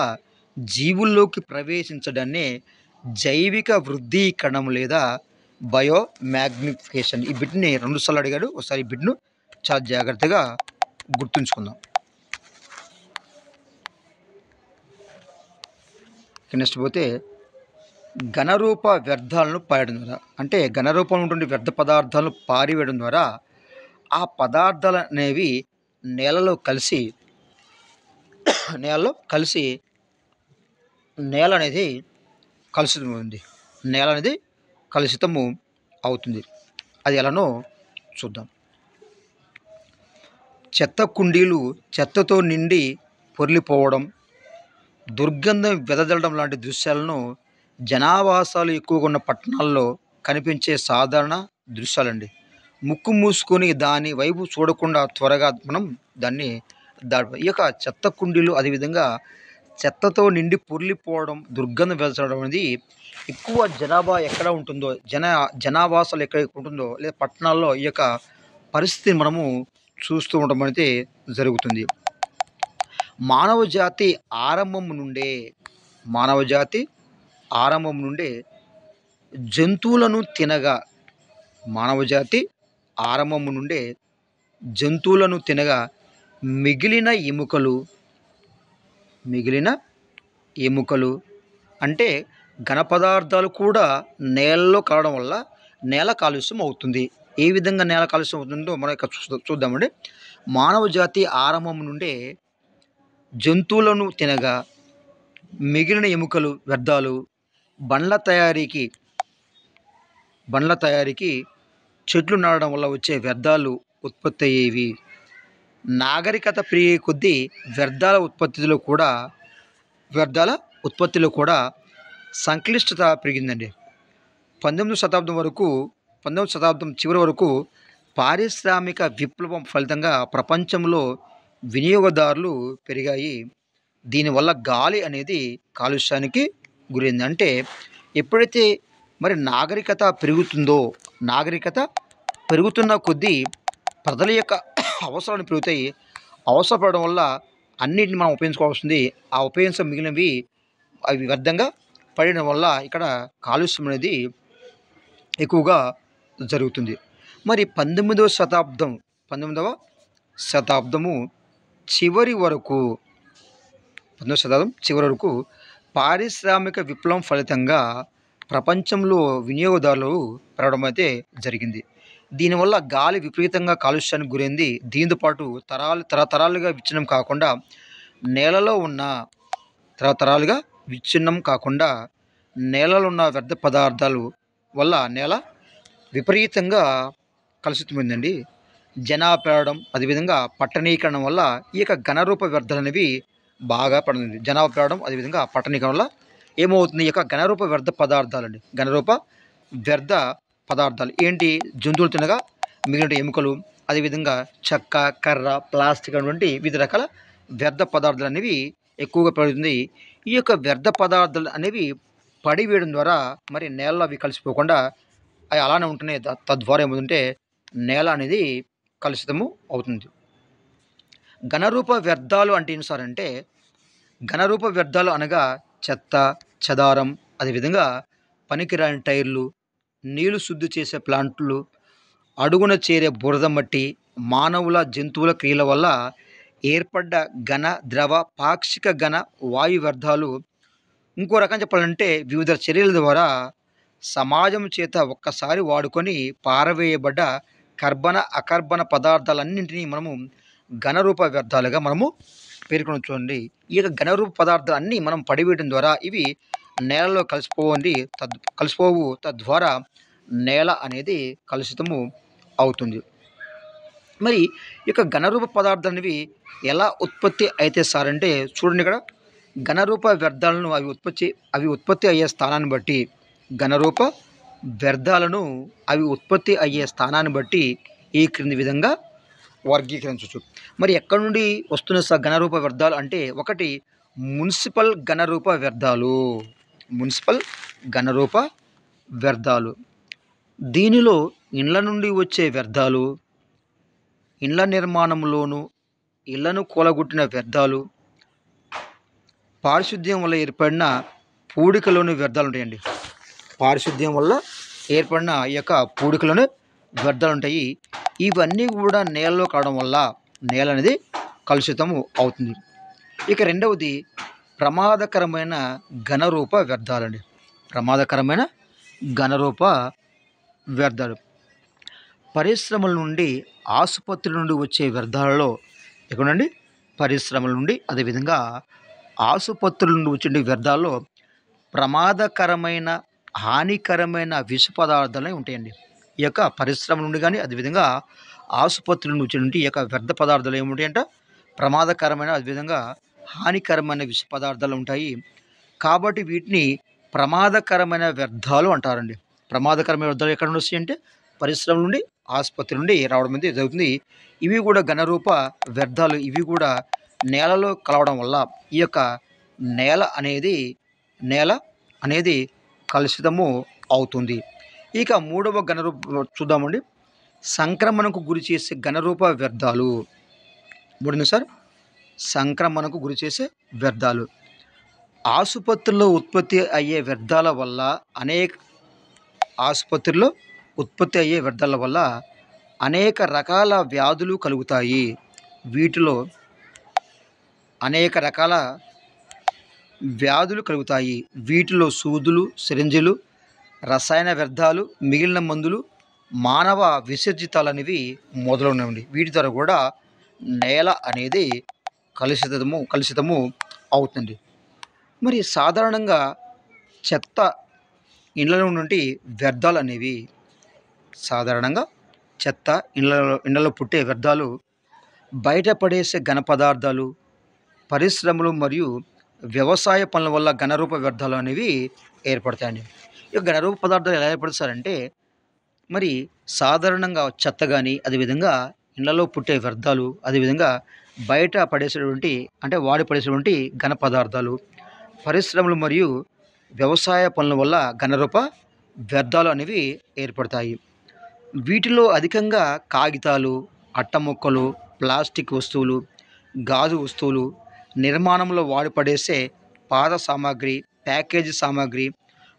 జీవుల్లోకి ప్రవేశించడాన్ని జైవిక వృద్ధీకరణం లేదా బయోమాగ్నిఫికేషన్. ఈ బిట్ని 2 సార్లు అడిగాడు. ఒకసారి ఈ బిట్ను చాలా జాగ్రత్తగా గుర్తుంచుకుందాం. నెక్స్ట్ పోతే ఘనరూప వ్యర్థాలను పారడం ద్వారా అంటే ఘనరూపంలో ఉన్నటువంటి వ్యర్థ పదార్థాలను పారివేయడం ద్వారా ఆ పదార్థాలు అనేవి నేలలో కలిసి నేల అనేది కలుషితము అవుతుంది. అది ఎలానో చూద్దాం. చెత్త కుండీలు చెత్తతో నిండి పొర్లిపోవడం, దుర్గంధం వెదజల్లడం లాంటి దృశ్యాలను జనావాసాలు ఎక్కువగా ఉన్న పట్టణాల్లో కనిపించే సాధారణ దృశ్యాలండి. ముక్కు మూసుకొని దాని వైపు చూడకుండా త్వరగా మనం దాన్ని ఈ యొక్క చెత్త కుండీలు అదేవిధంగా చెత్తతో నిండి పొర్లిపోవడం, దుర్గంధం వెదజల్లడం అనేది ఎక్కువ జనాభా ఎక్కడ ఉంటుందో జనావాసాలు ఎక్కడ ఉంటుందో లేదా పట్టణాల్లో ఈ యొక్క పరిస్థితిని మనము చూస్తూ ఉండడం అనేది జరుగుతుంది. మానవ జాతి ఆరంభం నుండే జంతువులను తినగా మిగిలిన ఎముకలు అంటే ఘన పదార్థాలు కూడా నేలలో కలవడం వల్ల నేల కాలుష్యం అవుతుంది. ఏ విధంగా నేల కాలుష్యం అవుతుందో మనం ఇక్కడ చూద్దామండి. మానవ జాతి ఆరంభం నుండే జంతువులను తినగా మిగిలిన ఎముకలు వ్యర్థాలు బండ్ల తయారీకి చెట్లు నాటడం వల్ల వచ్చే వ్యర్థాలు ఉత్పత్తి అయ్యేవి. నాగరికత పెరిగే కొద్దీ వ్యర్థాల ఉత్పత్తిలో కూడా సంక్లిష్టత పెరిగిందండి. 19వ శతాబ్దం చివరి వరకు పారిశ్రామిక విప్లవం ఫలితంగా ప్రపంచంలో వినియోగదారులు పెరిగాయి. దీనివల్ల గాలి అనేది కాలుష్యానికి గురైంది. అంటే ఎప్పుడైతే మరి నాగరికత పెరుగుతున్న కొద్దీ ప్రజల యొక్క అవసరాలు పెరుగుతాయి. అవసరపడడం వల్ల అన్నిటిని మనం ఉపయోగించుకోవాల్సింది. ఆ ఉపయోగించడం మిగిలినవి అవి వ్యర్థంగా పడడం వల్ల ఇక్కడ కాలుష్యం అనేది ఎక్కువగా జరుగుతుంది. మరి 19వ శతాబ్దం చివరి వరకు పారిశ్రామిక విప్లవం ఫలితంగా ప్రపంచంలో వినియోగదారులు పెరగడం అయితే జరిగింది. దీనివల్ల గాలి విపరీతంగా కాలుష్యానికి గురైంది. దీంతో పాటు తరతరాలుగా విచ్ఛిన్నం కాకుండా నేలలో ఉన్న తరతరాలుగా విచ్ఛిన్నం కాకుండా నేలలో ఉన్న వ్యర్థ పదార్థాలు వల్ల నేల విపరీతంగా కలుషితమైందండి. జనాభా పెరగడం, అదేవిధంగా పట్టణీకరణ వల్ల ఈ యొక్క ఘనరూప వ్యర్థాలనేవి బాగా పడింది. జనాభా పెరగడం, అదేవిధంగా పట్టణీకరణ వల్ల ఏమవుతుంది, ఈ యొక్క ఘనరూప వ్యర్థ పదార్థాలండి. ఘనరూప వ్యర్థ పదార్థాలు ఏంటి? జంతువులు తినగా మిగిలిన ఎముకలు, అదేవిధంగా చెక్క, కర్ర, ప్లాస్టిక్ అటువంటి వివిధ రకాల వ్యర్థ పదార్థాలు అనేవి ఎక్కువగా పెరుగుతుంది. ఈ యొక్క వ్యర్థ పదార్థాలు అనేవి పడివేయడం ద్వారా మరి నేలలో అవి కలిసిపోకుండా అవి అలానే ఉంటున్నాయి. తద్వారా ఏమవుతుందంటే నేల అనేది కలుషితము అవుతుంది. ఘనరూప వ్యర్థాలు అంటే ఏంటి సార్ అంటే, ఘనరూప వ్యర్థాలు అనగా చెత్త, చెదారం, అదేవిధంగా పనికిరాని టైర్లు, నీళ్లు శుద్ధి చేసే ప్లాంట్లు, అడుగున చేరే బురద మట్టి, మానవుల, జంతువుల క్రియల వల్ల ఏర్పడ్డ ఘన, ద్రవ, పాక్షిక ఘన వాయు వ్యర్థాలు. ఇంకో రకంగా చెప్పాలంటే వివిధ చర్యల ద్వారా సమాజం చేత ఒక్కసారి వాడుకొని పారవేయబడ్డ కర్బన, అకర్బన పదార్థాలన్నింటినీ మనము ఘనరూప వ్యర్థాలుగా మనము పేర్కొనొచ్చు అండి. ఈ యొక్క ఘనరూప పదార్థాలు అన్నీ మనం పడివేయడం ద్వారా ఇవి నేలలో కలిసిపోవు. తద్వారా నేల అనేది కలుషితము అవుతుంది. మరి ఈ యొక్క ఘనరూప పదార్థాలు అనేవి ఎలా ఉత్పత్తి అయితే సార్ అంటే, చూడండి ఇక్కడ ఘనరూప వ్యర్థాలను అవి ఉత్పత్తి అయ్యే స్థానాన్ని బట్టి ఘనరూప వ్యర్థాలను అవి ఉత్పత్తి అయ్యే స్థానాన్ని బట్టి ఈ క్రింది విధంగా వర్గీకరించవచ్చు. మరి ఎక్కడి నుండి వస్తున్న ఘనరూప వ్యర్థాలు అంటే, ఒకటి మున్సిపల్ ఘనరూప వ్యర్థాలు. మున్సిపల్ ఘనరూప వ్యర్థాలు దీనిలో ఇండ్ల నుండి వచ్చే వ్యర్థాలు, ఇండ్ల నిర్మాణంలోను ఇళ్లను కూలగొట్టిన వ్యర్థాలు, పారిశుద్ధ్యం వల్ల ఏర్పడిన పూడికలోని వ్యర్థాలు ఉంటాయండి. పారిశుద్ధ్యం వల్ల ఏర్పడిన ఈ యొక్క పూడికలోని వ్యర్థాలు ఉంటాయి. ఇవన్నీ కూడా నేలలో కావడం వల్ల నేల అనేది కలుషితము అవుతుంది. ఇక రెండవది ప్రమాదకరమైన ఘనరూప వ్యర్థాలండి. ప్రమాదకరమైన ఘనరూప వ్యర్థాలు పరిశ్రమల నుండి, ఆసుపత్రుల నుండి వచ్చే వ్యర్థాలలో ఎక్కడండి, పరిశ్రమల నుండి అదేవిధంగా ఆసుపత్రుల నుండి వచ్చే వ్యర్థాల్లో ప్రమాదకరమైన, హానికరమైన విష పదార్థాలు ఉంటాయండి. ఈ యొక్క పరిశ్రమల నుండి కానీ అదేవిధంగా ఆసుపత్రుల నుండి వచ్చే ఈ యొక్క వ్యర్థ పదార్థాలు ఏముంటాయంట, ప్రమాదకరమైన అదేవిధంగా హానికరమైన విష పదార్థాలు ఉంటాయి. కాబట్టి వీటిని ప్రమాదకరమైన వ్యర్థాలు అంటారండి. ప్రమాదకరమైన వ్యర్థాలు ఎక్కడ నుండి వస్తాయంటే పరిశ్రమల నుండి, ఆసుపత్రి నుండి రావడం అనేది జరుగుతుంది. ఇవి కూడా ఘనరూప వ్యర్థాలు. ఇవి కూడా నేలలో కలవడం వల్ల ఈ యొక్క నేల అనేది కలుషితము అవుతుంది. ఇక మూడవ ఘనరూప చూద్దామండి. సంక్రమణకు గురి చేసే ఘనరూప వ్యర్థాలు. మూడోది సార్, సంక్రమణకు గురి చేసే వ్యర్థాలు. ఆసుపత్రుల్లో ఉత్పత్తి అయ్యే వ్యర్థాల వల్ల అనేక రకాల వ్యాధులు కలుగుతాయి. వీటిలో అనేక రకాల వ్యాధులు కలుగుతాయి. వీటిలో సూదులు, సిరింజులు, రసాయన వ్యర్థాలు, మిగిలిన మందులు, మానవ విసర్జితాలు అనేవి మొదలైనవి. వీటి ద్వారా కూడా నేల అనేది కలుషితము అవుతుంది. మరి సాధారణంగా చెత్త, ఇండ్ల నుండి వ్యర్థాలు అనేవి ఇండ్లలో పుట్టే వ్యర్థాలు, బయట పడేసే ఘన పదార్థాలు, పరిశ్రమలు మరియు వ్యవసాయ పనుల వల్ల ఘనరూప వ్యర్థాలు అనేవి ఏర్పడతాయండి. ఈ ఘనరూప పదార్థాలు ఎలా ఏర్పడతారంటే, మరి సాధారణంగా చెత్త కానీ అదేవిధంగా ఇళ్లలో పుట్టే వ్యర్థాలు, అదేవిధంగా బయట వాడి పడేసేటువంటి ఘన పదార్థాలు, పరిశ్రమలు మరియు వ్యవసాయ పనుల వల్ల ఘనరూప వ్యర్థాలు అనేవి ఏర్పడతాయి. వీటిలో అధికంగా కాగితాలు, అట్ట ముక్కలు, ప్లాస్టిక్ వస్తువులు, గాజు వస్తువులు, నిర్మాణంలో వాడిపడేసే పాత సామాగ్రి, ప్యాకేజీ సామాగ్రి,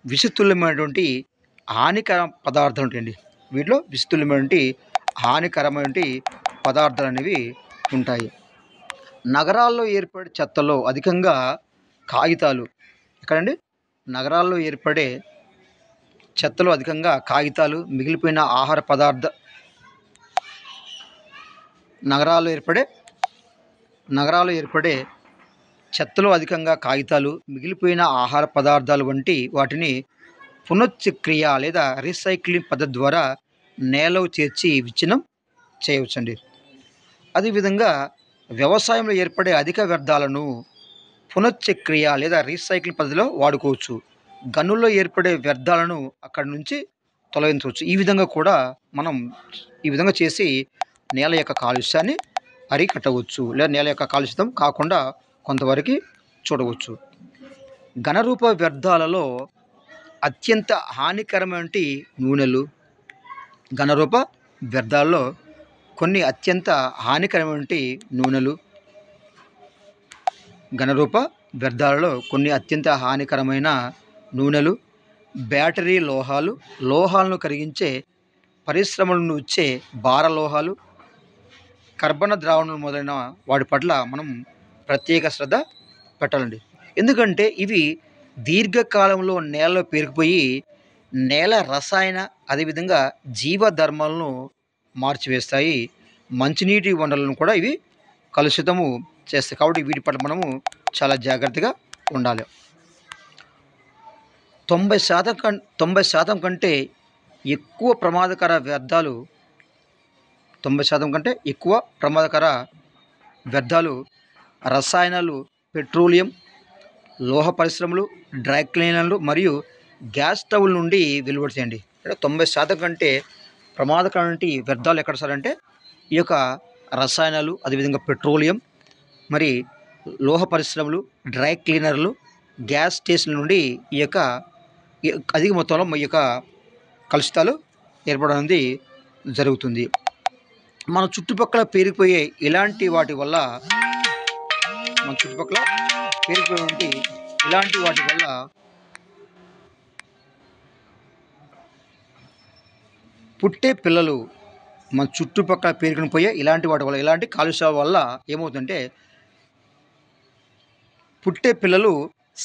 విషతుల్యమైనటువంటి హానికర పదార్థాలు ఉంటాయండి. వీటిలో విషతుల్యమైనటువంటి హానికరమైనటువంటి పదార్థాలు అనేవి ఉంటాయి. నగరాల్లో ఏర్పడే చెత్తలో అధికంగా కాగితాలు. ఎక్కడండి? నగరాల్లో ఏర్పడే చెత్తలో అధికంగా కాగితాలు, మిగిలిపోయిన ఆహార పదార్థ నగరాల్లో ఏర్పడే నగరాల్లో ఏర్పడే చెత్తలో అధికంగా కాగితాలు, మిగిలిపోయిన ఆహార పదార్థాలు వంటి వాటిని పునశ్చక్రియ లేదా రీసైక్లింగ్ పద్ధతి ద్వారా నేలలో చేర్చి విచ్ఛిన్నం చేయవచ్చండి. అదేవిధంగా వ్యవసాయంలో ఏర్పడే అధిక వ్యర్థాలను పునశ్చక్రియ లేదా రీసైక్లింగ్ పద్ధతిలో వాడుకోవచ్చు. గనుల్లో ఏర్పడే వ్యర్థాలను అక్కడి నుంచి తొలగించవచ్చు. మనం ఈ విధంగా చేసి నేల యొక్క కాలుష్యాన్ని అరికట్టవచ్చు, లేదా నేల యొక్క కాలుష్యం కాకుండా కొంతవరకు చూడవచ్చు. ఘనరూప వ్యర్థాలలో అత్యంత హానికరమైన నూనెలు, ఘనరూప వ్యర్థాల్లో కొన్ని అత్యంత హానికరమైన నూనెలు, ఘనరూప వ్యర్థాలలో కొన్ని అత్యంత హానికరమైన నూనెలు, బ్యాటరీ లోహాలు, లోహాలను కరిగించే పరిశ్రమల నుండి వచ్చే భార లోహాలు, కర్బన ద్రావణాలు మొదలైన వాటి పట్ల మనం ప్రత్యేక శ్రద్ధ పెట్టాలండి. ఎందుకంటే ఇవి దీర్ఘకాలంలో నేలలో పేరుకుపోయి నేల రసాయన అదేవిధంగా జీవధర్మాలను మార్చివేస్తాయి. మంచినీటి వనరులను కూడా ఇవి కలుషితము చేస్తాయి. కాబట్టి వీటి పట్ల మనము చాలా జాగ్రత్తగా ఉండాలి. 90% కంటే ఎక్కువ ప్రమాదకర వ్యర్థాలు 90% కంటే ఎక్కువ ప్రమాదకర వ్యర్థాలు రసాయనాలు, పెట్రోలియం, లోహ పరిశ్రమలు, డ్రై క్లీనర్లు మరియు గ్యాస్ స్టవ్ల నుండి వెలువడతాయండి. అంటే 90% కంటే ప్రమాదకరమైన వ్యర్థాలు ఎక్కడ సార్ అంటే ఈ యొక్క రసాయనాలు, అదేవిధంగా పెట్రోలియం, మరి లోహ పరిశ్రమలు, డ్రై క్లీనర్లు, గ్యాస్ స్టేషన్ల నుండి అధిక మొత్తంలో ఈ యొక్క కలుషితాలు ఏర్పడడం అనేది జరుగుతుంది. మన చుట్టుపక్కల పేరుకుపోయే ఇలాంటి వాటి వల్ల పుట్టే పిల్లలు మన చుట్టుపక్కల పేరుకుని పోయే ఇలాంటి వాటి వల్ల ఇలాంటి కాలుష్యాల వల్ల ఏమవుతుందంటే పుట్టే పిల్లలు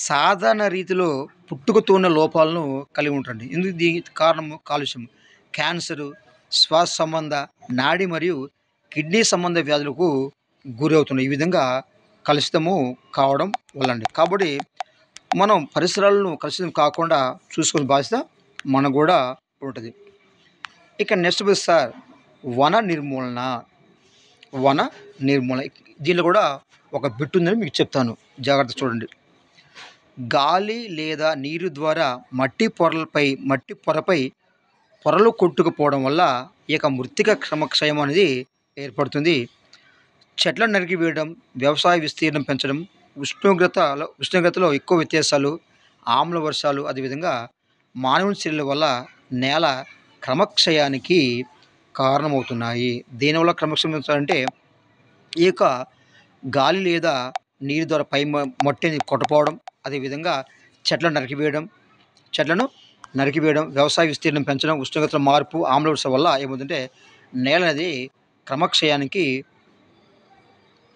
సాధారణ రీతిలో పుట్టుకతో ఉన్న లోపాలను కలిగి ఉంటారండి. ఎందుకు దీనికి కారణము కాలుష్యం. క్యాన్సరు, శ్వాస సంబంధ, నాడి మరియు కిడ్నీ సంబంధ వ్యాధులకు గురి అవుతున్నాయి ఈ విధంగా కలుషితము కావడం వల్లండి. కాబట్టి మనం పరిసరాలను కలుషితం కాకుండా చూసుకునే బాధ్యత మనకు కూడా ఉంటుంది. ఇక నెక్స్ట్ సార్ వన నిర్మూలన. దీనిలో కూడా ఒక బిట్ ఉందని మీకు చెప్తాను, జాగ్రత్త చూడండి. గాలి లేదా నీరు ద్వారా మట్టి పొరపై పొరలు కొట్టుకుపోవడం వల్ల మృత్తిక క్రమక్షయం అనేది ఏర్పడుతుంది. చెట్లను నరికివేయడం, వ్యవసాయ విస్తీర్ణం పెంచడం, ఉష్ణోగ్రతలో ఎక్కువ వ్యత్యాసాలు, ఆమ్ల వర్షాలు, అదేవిధంగా మానవుని చర్యల వల్ల నేల క్రమక్షయానికి కారణమవుతున్నాయి. దేనివల్ల క్రమక్షయం అంటే ఈ యొక్క గాలి లేదా నీరు ద్వారా పై మట్టిని కొట్టపోవడం, అదేవిధంగా చెట్లను నరికివేయడం, వ్యవసాయ విస్తీర్ణం పెంచడం, ఉష్ణోగ్రతల మార్పు, ఆమ్ల వర్షం వల్ల ఏమవుతుందంటే నేల అనేది క్రమక్షయానికి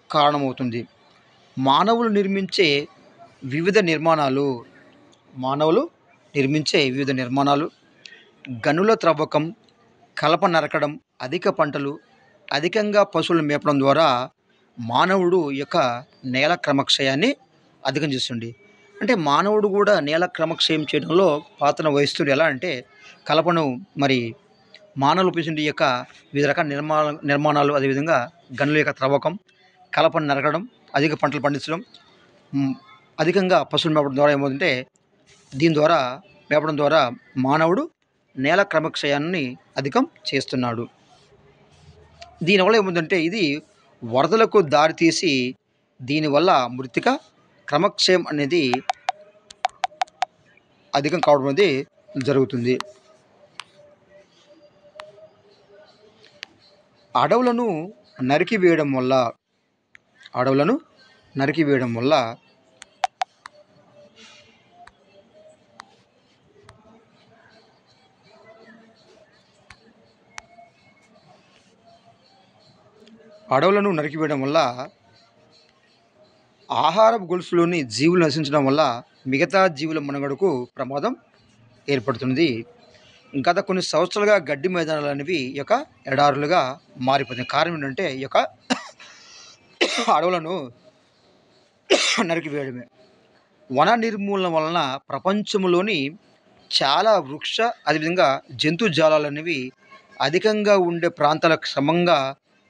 కారణమవుతుంది. మానవులు నిర్మించే వివిధ నిర్మాణాలు, గనుల త్రవ్వకం, కలప నరకడం, అధిక పంటలు, అధికంగా పశువులను మేపడం ద్వారా మానవుడు నేల క్రమక్షయాన్ని అధికం చేస్తుంది. అంటే మానవుడు కూడా నేల క్రమక్షయం చేయడంలో పాత్ర వహిస్తుంది. ఎలా అంటే కలపను మానవులు ఉపయోగించే వివిధ రకాల నిర్మాణాలు, అదేవిధంగా గనుల త్రవ్వకం, కలపను నరకడం, అధిక పంటలు పండించడం, అధికంగా పశువులు మేపడం ద్వారా ఏమవుతుందంటే మేపడం ద్వారా మానవుడు నేల క్రమక్షయాన్ని అధికం చేస్తున్నాడు. దీనివల్ల ఏముందంటే ఇది వరదలకు దారితీసి దీనివల్ల మృత్తిక క్రమక్షయం అనేది అధికం కావడం అనేది జరుగుతుంది. అడవులను నరికివేయడం వల్ల ఆహారపు గొలుసులోని జీవులు నశించడం వల్ల మిగతా జీవుల మనుగడకు ప్రమాదం ఏర్పడుతుంది. గత కొన్ని సంవత్సరాలుగా గడ్డి మైదానాలు అనేవి ఈ యొక్క ఎడారులుగా మారిపోతున్నాయి. కారణం ఏంటంటే ఈ యొక్క అడవులను నరికివేయడమే. వన నిర్మూలన వలన ప్రపంచంలోని చాలా వృక్ష అదేవిధంగా జంతుజాలాలు అనేవి అధికంగా ఉండే ప్రాంతాలకు క్రమంగా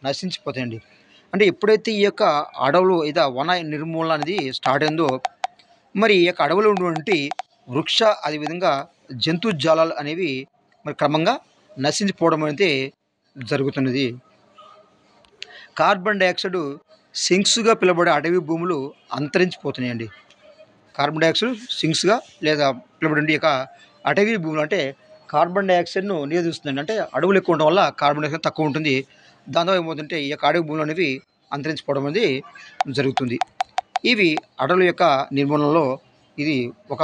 నశించిపోతాయండి. అంటే ఎప్పుడైతే ఈ యొక్క అడవులు వన నిర్మూలన అనేది స్టార్ట్ అయిందో, మరి ఈ యొక్క అడవులో ఉన్నటువంటి వృక్ష అదేవిధంగా జంతుజాలాలు అనేవి మరి క్రమంగా నశించిపోవడం అనేది జరుగుతున్నది. కార్బన్ డైఆక్సైడ్ సింక్స్గా పిలువబడే అటవీ భూములు అంతరించిపోతున్నాయండి. కార్బన్ డైఆక్సైడ్ సింక్స్గా లేదా పిలువబడే యొక్క అటవీ భూములు అంటే కార్బన్ డైఆక్సైడ్ను నిరోధిస్తుందండి. అంటే అడవులు ఎక్కువ ఉండడం వల్ల కార్బన్ డైఆక్సైడ్ తక్కువ ఉంటుంది. దాంతో ఏమవుతుందంటే ఈ యొక్క అడవి భూములు అనేవి అంతరించిపోవడం అనేది జరుగుతుంది. ఇవి అడవుల యొక్క నిర్మూలనలో ఇది ఒక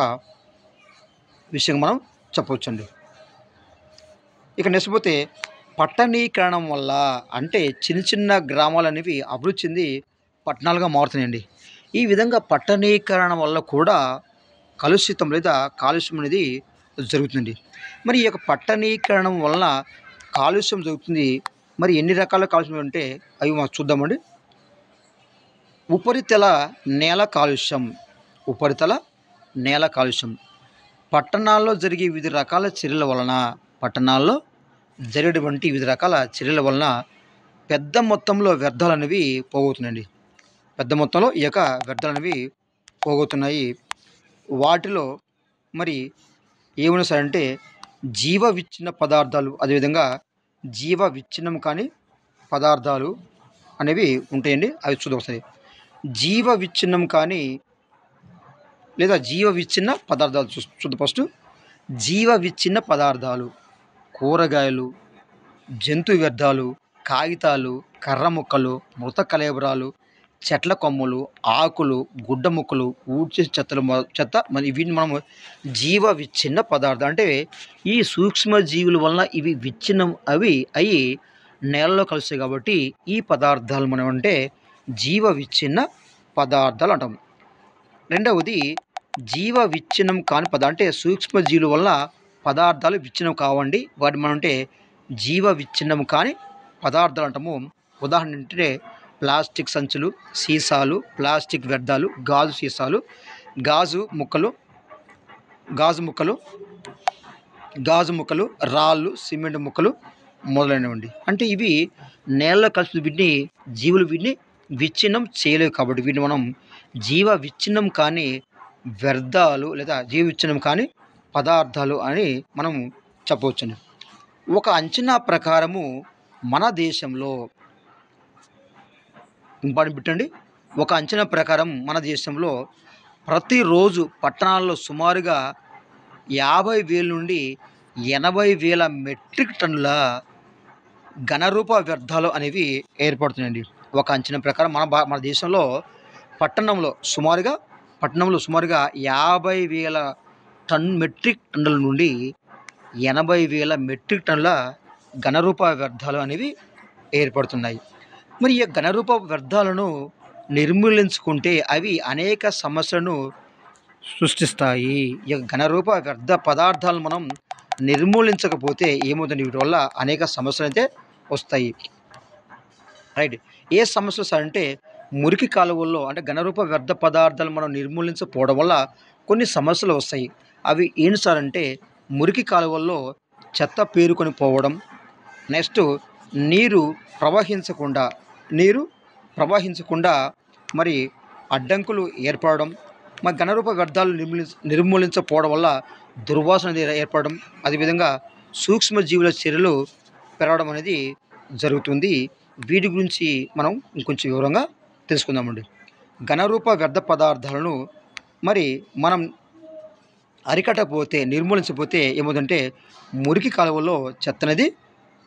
విషయం మనం చెప్పవచ్చండి. ఇక నెక్స్ట్ పోతే పట్టణీకరణం వల్ల అంటే చిన్న చిన్న గ్రామాలు అనేవి అభివృద్ధి చెంది పట్టణాలుగా మారుతున్నాయండి. ఈ విధంగా పట్టణీకరణ వల్ల కూడా కలుషితం లేదా కాలుష్యం అనేది జరుగుతుంది. మరి ఈ యొక్క పట్టణీకరణం వలన కాలుష్యం జరుగుతుంది. మరి ఎన్ని రకాల కాలుష్యం అంటే అవి మనం చూద్దామండి. ఉపరితల నేల కాలుష్యం. ఉపరితల నేల కాలుష్యం పట్టణాల్లో జరిగే వివిధ రకాల చర్యల వలన పెద్ద మొత్తంలో వ్యర్థాలు అనేవి పోగొతున్నాయండి. పెద్ద మొత్తంలో ఈ యొక్క వ్యర్థాలు అనేవి పోగొతున్నాయి. వాటిలో మరి ఏమైనా సరే అంటే జీవ విచ్ఛిన్న పదార్థాలు అదేవిధంగా జీవ విచ్ఛిన్నం కాని పదార్థాలు అనేవి ఉంటాయండి. అవి చూద్దాం ఒకసారి. జీవ విచ్ఛిన్నం కానీ లేదా జీవ విచ్ఛిన్న పదార్థాలు చూద్దాం ఫస్ట్. జీవ విచ్ఛిన్న పదార్థాలు కూరగాయలు, జంతు వ్యర్థాలు, కాగితాలు, కర్ర ముక్కలు, మృత కళేబరాలు, చెట్ల కొమ్మలు, ఆకులు, గుడ్డ ముక్కలు, ఊడ్చే చెత్త మరి వీటిని మనము జీవ విచ్ఛిన్న పదార్థాలు అంటే ఈ సూక్ష్మ జీవుల వలన ఇవి విచ్ఛిన్నం అయి నేలలో కలుస్తాయి కాబట్టి ఈ పదార్థాలు మనం అంటే జీవ విచ్ఛిన్న పదార్థాలు అంటాం. రెండవది జీవ విచ్ఛిన్నం కాని అంటే సూక్ష్మ జీవుల వల్ల పదార్థాలు విచ్ఛిన్నం కావండి. వాటి మనం అంటే జీవ విచ్ఛిన్నం కాని పదార్థాలు అంటాము. ఉదాహరణ అంటే ప్లాస్టిక్ సంచులు, సీసాలు, ప్లాస్టిక్ వ్యర్థాలు, గాజు సీసాలు, గాజు ముక్కలు, రాళ్ళు, సిమెంట్ ముక్కలు మొదలైనవండి. అంటే ఇవి నేలలో కలిసి జీవులు వీటిని విచ్ఛిన్నం చేయలేవు కాబట్టి వీటిని మనం జీవ విచ్ఛిన్నం కాని వ్యర్థాలు లేదా జీవ విచ్ఛిన్నం కాని పదార్థాలు అని మనం చెప్పవచ్చండి. ఒక అంచనా ప్రకారము మన దేశంలో ఇంపార్టెంట్ బిట్టండి. ఒక అంచనా ప్రకారం మన దేశంలో ప్రతిరోజు పట్టణాల్లో సుమారుగా 50,000 నుండి 80,000 మెట్రిక్ టన్నుల ఘనరూప వ్యర్థాలు అనేవి ఏర్పడుతున్నాయండి. ఒక అంచనా ప్రకారం మన దేశంలో పట్టణంలో సుమారుగా 50,000 మెట్రిక్ టన్నుల నుండి 80,000 మెట్రిక్ టన్నుల ఘనరూప వ్యర్థాలు అనేవి ఏర్పడుతున్నాయి. మరి ఈ ఘనరూప వ్యర్థాలను నిర్మూలించుకుంటే అవి అనేక సమస్యలను సృష్టిస్తాయి. ఈ ఘనరూప వ్యర్థ పదార్థాలను మనం నిర్మూలించకపోతే ఏమవుతుంది, వీటి వల్ల అనేక సమస్యలు అయితే వస్తాయి. రైట్. ఏ సమస్యలు సార్ అంటే మురికి కాలువల్లో అంటే ఘనరూప వ్యర్థ పదార్థాలు మనం నిర్మూలించకపోవడం వల్ల కొన్ని సమస్యలు వస్తాయి. అవి ఏంటి సార్ అంటే మురికి కాలువల్లో చెత్త పేరుకొని పోవడం, నెక్స్ట్ నీరు ప్రవహించకుండా మరి అడ్డంకులు ఏర్పడడం, మరి ఘనరూప వ్యర్థాలు నిర్మూలించకపోవడం వల్ల దుర్వాసన ఏర్పడడం, అదేవిధంగా సూక్ష్మజీవుల చర్యలు పెరగడం అనేది జరుగుతుంది. వీటి గురించి మనం ఇంకొంచెం వివరంగా తెలుసుకుందామండి. ఘనరూప వ్యర్థ పదార్థాలను మరి మనం నిర్మూలించకపోతే ఏమవుతుందంటే మురికి కాలువలో చెత్త అనేది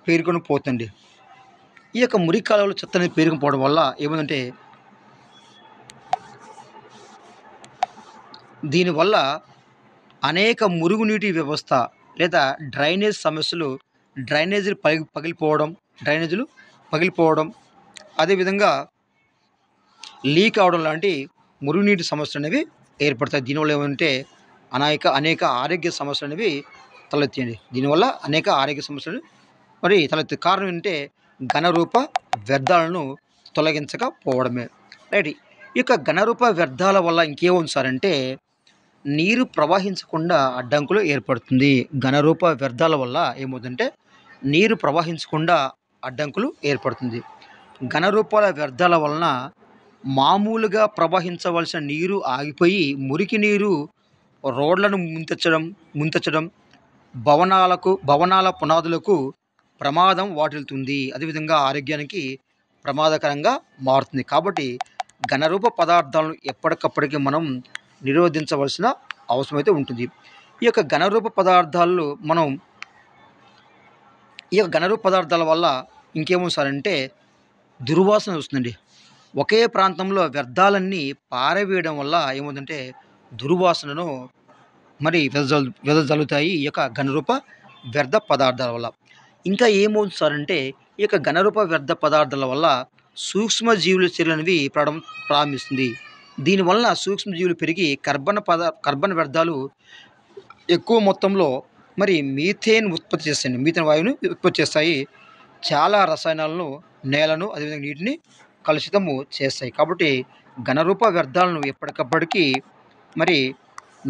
పేరుకొని పోతుంది. ఈ యొక్క మురికి కాలువలో చెత్త అనేది పేరుకొని పోవడం వల్ల ఏమవుతుందంటే దీనివల్ల అనేక మురుగునీటి వ్యవస్థ లేదా డ్రైనేజ్ సమస్యలు, డ్రైనేజీలు పగిలిపోవడం, అదేవిధంగా లీక్ అవడం లాంటి మురుగునీటి సమస్యలు అనేవి ఏర్పడతాయి. దీనివల్ల ఏమంటే అనేక ఆరోగ్య సమస్యలు అనేవి తలెత్తాయండి. దీనివల్ల అనేక ఆరోగ్య సమస్యలు మరి తలెత్తే కారణం ఏంటంటే ఘనరూప వ్యర్థాలను తొలగించకపోవడమే. రైట్. ఈ యొక్క ఘనరూప వ్యర్థాల వల్ల ఇంకేముంది సార్ అంటే నీరు ప్రవహించకుండా అడ్డంకులు ఏర్పడుతుంది. ఘనరూప వ్యర్థాల వల్ల ఏమవుతుందంటే నీరు ప్రవహించకుండా అడ్డంకులు ఏర్పడుతుంది. ఘనరూపాల వ్యర్థాల వలన మామూలుగా ప్రవహించవలసిన నీరు ఆగిపోయి మురికి నీరు రోడ్లను ముంచెత్తడం భవనాల పునాదులకు ప్రమాదం వాటిల్లుతుంది. అదేవిధంగా ఆరోగ్యానికి ప్రమాదకరంగా మారుతుంది. కాబట్టి ఘనరూప పదార్థాలను ఎప్పటికప్పటికి మనం నిరోధించవలసిన అవసరం అయితే ఉంటుంది. ఈ యొక్క ఘనరూప పదార్థాల వల్ల ఇంకేమవుతుంది సార్ అంటే దుర్వాసన వస్తుందండి. ఒకే ప్రాంతంలో వ్యర్థాలన్నీ పారవేయడం వల్ల ఏమవుతుందంటే దుర్వాసనను మరి వెదజల్లుతాయి ఈ యొక్క ఘనరూప వ్యర్థ పదార్థాల వల్ల. ఇంకా ఏమవుతుంది సార్ అంటే ఈ యొక్క ఘనరూప వ్యర్థ పదార్థాల వల్ల సూక్ష్మజీవుల చర్యలు అనేవి ప్రారంభిస్తుంది. దీనివల్ల సూక్ష్మజీవులు పెరిగి కర్బన వ్యర్థాలు ఎక్కువ మొత్తంలో మరి మీథేన్ వాయువును ఉత్పత్తి చేస్తాయి. చాలా రసాయనాలను నేలను అదేవిధంగా నీటిని కలుషితము చేస్తాయి. కాబట్టి ఘనరూప వ్యర్థాలను ఎప్పటికప్పటికీ మరి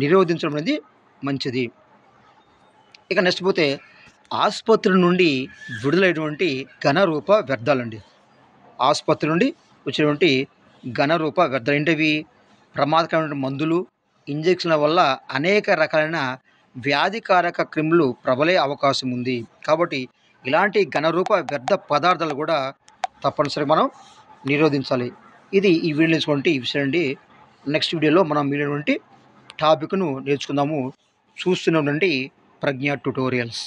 నిరోధించడం అనేది మంచిది. ఇక నెక్స్ట్ పోతే ఆసుపత్రి నుండి విడుదలైనటువంటి ఘనరూప వ్యర్థాలండి. ఆసుపత్రి నుండి వచ్చినటువంటి ఘనరూప వ్యర్థాలు ఏంటివి? ప్రమాదకరమైన మందులు, ఇంజెక్షన్ల వల్ల అనేక రకాలైన వ్యాధికారక క్రిములు ప్రబలే అవకాశం ఉంది. కాబట్టి ఇలాంటి ఘనరూప వ్యర్థ పదార్థాలు కూడా తప్పనిసరిగా మనం నిరోధించాలి. ఇది ఈ వీడియో నేర్చుకుంటే ఈ విషయం అండి. నెక్స్ట్ వీడియోలో మనం మిగిలినటువంటి టాపిక్ను నేర్చుకుందాము. చూస్తూనే ఉండండి ప్రజ్ఞ ట్యుటోరియల్స్.